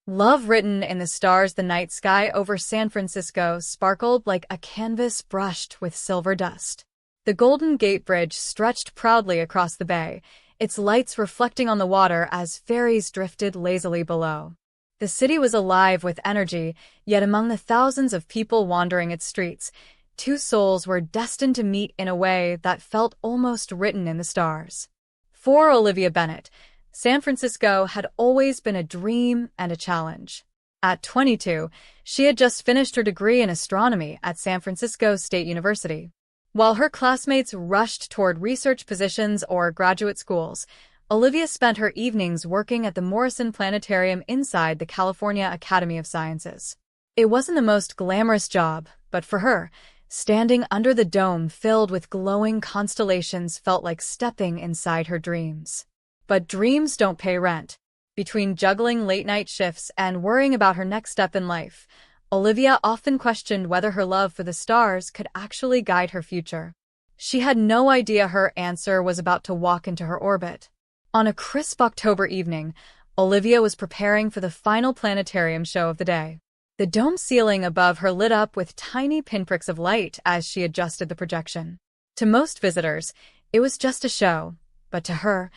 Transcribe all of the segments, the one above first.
Love written in the stars. The night sky over San Francisco sparkled like a canvas brushed with silver dust. The Golden Gate Bridge stretched proudly across the bay, its lights reflecting on the water as ferries drifted lazily below. The city was alive with energy, yet among the thousands of people wandering its streets, two souls were destined to meet in a way that felt almost written in the stars. For Olivia Bennett, San Francisco had always been a dream and a challenge. At 22, she had just finished her degree in astronomy at San Francisco State University. While her classmates rushed toward research positions or graduate schools, Olivia spent her evenings working at the Morrison Planetarium inside the California Academy of Sciences. It wasn't the most glamorous job, but for her, standing under the dome filled with glowing constellations felt like stepping inside her dreams. But dreams don't pay rent. Between juggling late-night shifts and worrying about her next step in life, Olivia often questioned whether her love for the stars could actually guide her future. She had no idea her answer was about to walk into her orbit. On a crisp October evening, Olivia was preparing for the final planetarium show of the day. The dome ceiling above her lit up with tiny pinpricks of light as she adjusted the projection. To most visitors, it was just a show, but to her,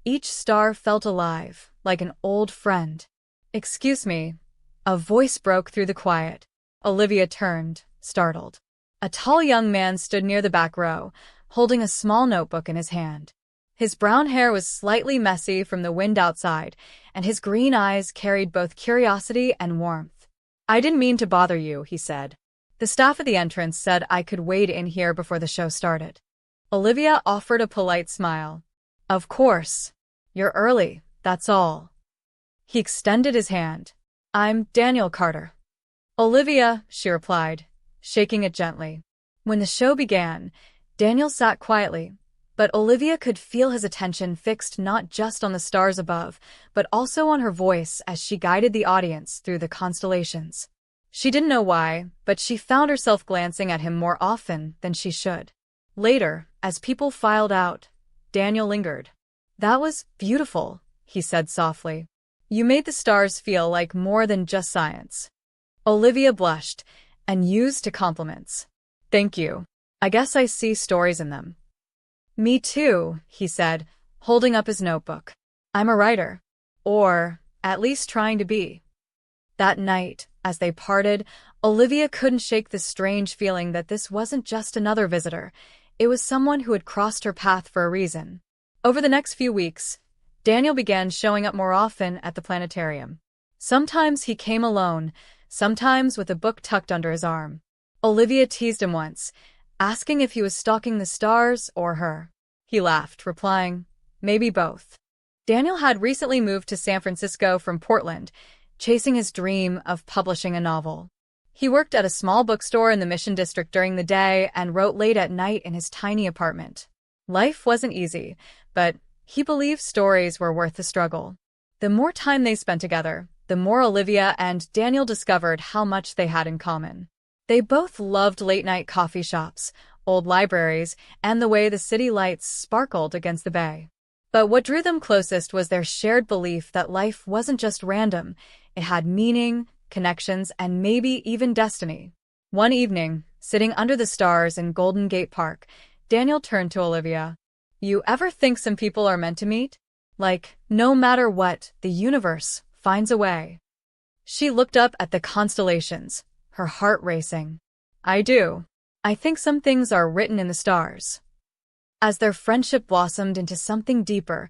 each star felt alive, like an old friend. "Excuse me." A voice broke through the quiet. Olivia turned, startled. A tall young man stood near the back row, holding a small notebook in his hand. His brown hair was slightly messy from the wind outside, and his green eyes carried both curiosity and warmth. "I didn't mean to bother you," he said. "The staff at the entrance said I could wade in here before the show started." Olivia offered a polite smile. "Of course. You're early, that's all." He extended his hand. "I'm Daniel Carter." "Olivia," she replied, shaking it gently. When the show began, Daniel sat quietly, but Olivia could feel his attention fixed not just on the stars above, but also on her voice as she guided the audience through the constellations. She didn't know why, but she found herself glancing at him more often than she should. Later, as people filed out, Daniel lingered. "That was beautiful," he said softly. "You made the stars feel like more than just science." Olivia blushed and used to compliments. "Thank you. I guess I see stories in them." "Me too," he said, holding up his notebook. "I'm a writer. Or, at least trying to be." That night, as they parted, Olivia couldn't shake the strange feeling that this wasn't just another visitor. It was someone who had crossed her path for a reason. Over the next few weeks, Daniel began showing up more often at the planetarium. Sometimes he came alone, sometimes with a book tucked under his arm. Olivia teased him once, asking if he was stalking the stars or her. He laughed, replying, "Maybe both." Daniel had recently moved to San Francisco from Portland, chasing his dream of publishing a novel. He worked at a small bookstore in the Mission District during the day and wrote late at night in his tiny apartment. Life wasn't easy, but he believed stories were worth the struggle. The more time they spent together, the more Olivia and Daniel discovered how much they had in common. They both loved late-night coffee shops, old libraries, and the way the city lights sparkled against the bay. But what drew them closest was their shared belief that life wasn't just random, it had meaning, connections, and maybe even destiny. One evening, sitting under the stars in Golden Gate Park, Daniel turned to Olivia. "You ever think some people are meant to meet? Like, no matter what, the universe finds a way." She looked up at the constellations, her heart racing. "I do. I think some things are written in the stars." As their friendship blossomed into something deeper,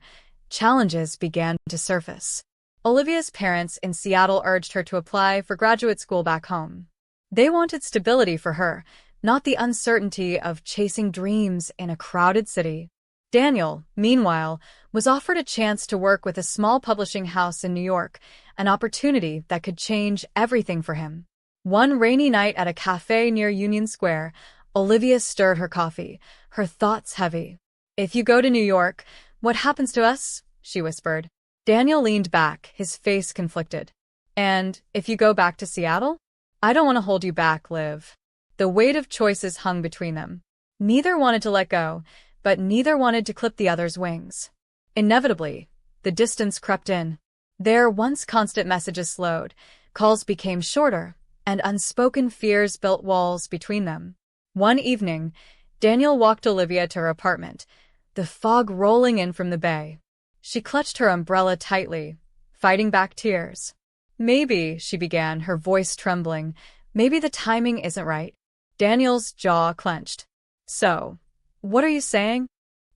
challenges began to surface. Olivia's parents in Seattle urged her to apply for graduate school back home. They wanted stability for her, not the uncertainty of chasing dreams in a crowded city. Daniel, meanwhile, was offered a chance to work with a small publishing house in New York, an opportunity that could change everything for him. One rainy night at a cafe near Union Square, Olivia stirred her coffee, her thoughts heavy. "If you go to New York, what happens to us?" she whispered. Daniel leaned back, his face conflicted. "And if you go back to Seattle?" "I don't want to hold you back, Liv." The weight of choices hung between them. Neither wanted to let go, but neither wanted to clip the other's wings. Inevitably, the distance crept in. Their once constant messages slowed, calls became shorter, and unspoken fears built walls between them. One evening, Daniel walked Olivia to her apartment, the fog rolling in from the bay. She clutched her umbrella tightly, fighting back tears. "Maybe," she began, her voice trembling, "maybe the timing isn't right." Daniel's jaw clenched. "So, what are you saying?"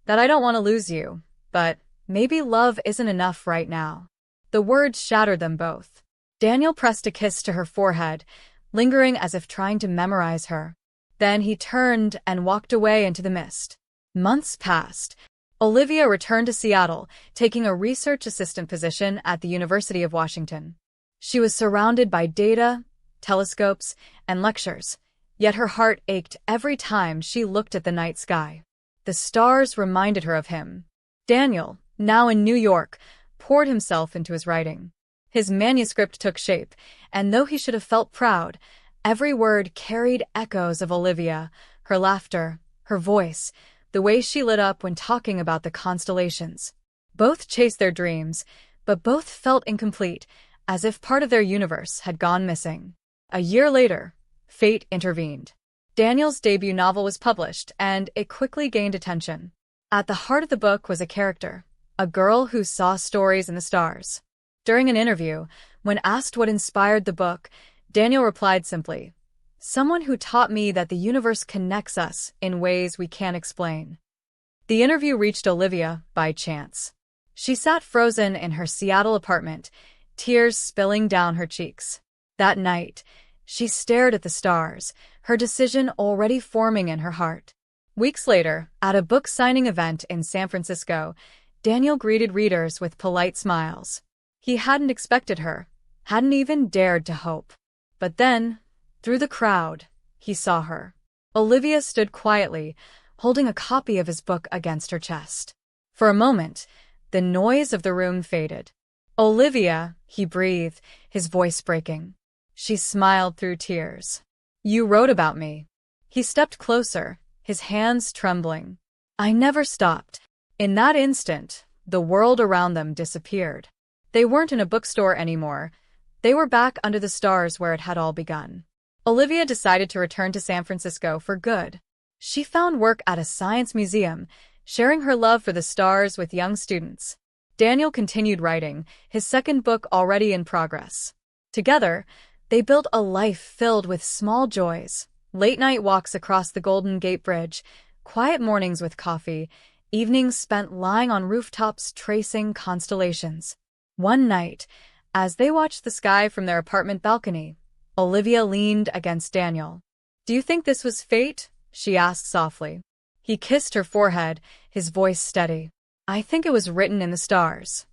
"That I don't want to lose you, but maybe love isn't enough right now." The words shattered them both. Daniel pressed a kiss to her forehead, lingering as if trying to memorize her. Then he turned and walked away into the mist. Months passed. Olivia returned to Seattle, taking a research assistant position at the University of Washington. She was surrounded by data, telescopes, and lectures, yet her heart ached every time she looked at the night sky. The stars reminded her of him. Daniel, now in New York, poured himself into his writing. His manuscript took shape, and though he should have felt proud, every word carried echoes of Olivia, her laughter, her voice, the way she lit up when talking about the constellations. Both chased their dreams, but both felt incomplete, as if part of their universe had gone missing. A year later, fate intervened. Daniel's debut novel was published, and it quickly gained attention. At the heart of the book was a character, a girl who saw stories in the stars. During an interview, when asked what inspired the book, Daniel replied simply, "Someone who taught me that the universe connects us in ways we can't explain." The interview reached Olivia by chance. She sat frozen in her Seattle apartment, tears spilling down her cheeks. That night, she stared at the stars, her decision already forming in her heart. Weeks later, at a book signing event in San Francisco, Daniel greeted readers with polite smiles. He hadn't expected her, hadn't even dared to hope. But then, through the crowd, he saw her. Olivia stood quietly, holding a copy of his book against her chest. For a moment, the noise of the room faded. "Olivia," he breathed, his voice breaking. She smiled through tears. "You wrote about me." He stepped closer, his hands trembling. "I never stopped." In that instant, the world around them disappeared. They weren't in a bookstore anymore. They were back under the stars where it had all begun. Olivia decided to return to San Francisco for good. She found work at a science museum, sharing her love for the stars with young students. Daniel continued writing, his second book already in progress. Together, they built a life filled with small joys, late-night walks across the Golden Gate Bridge, quiet mornings with coffee, evenings spent lying on rooftops tracing constellations. One night, as they watched the sky from their apartment balcony, Olivia leaned against Daniel. "Do you think this was fate?" she asked softly. He kissed her forehead, his voice steady. "I think it was written in the stars."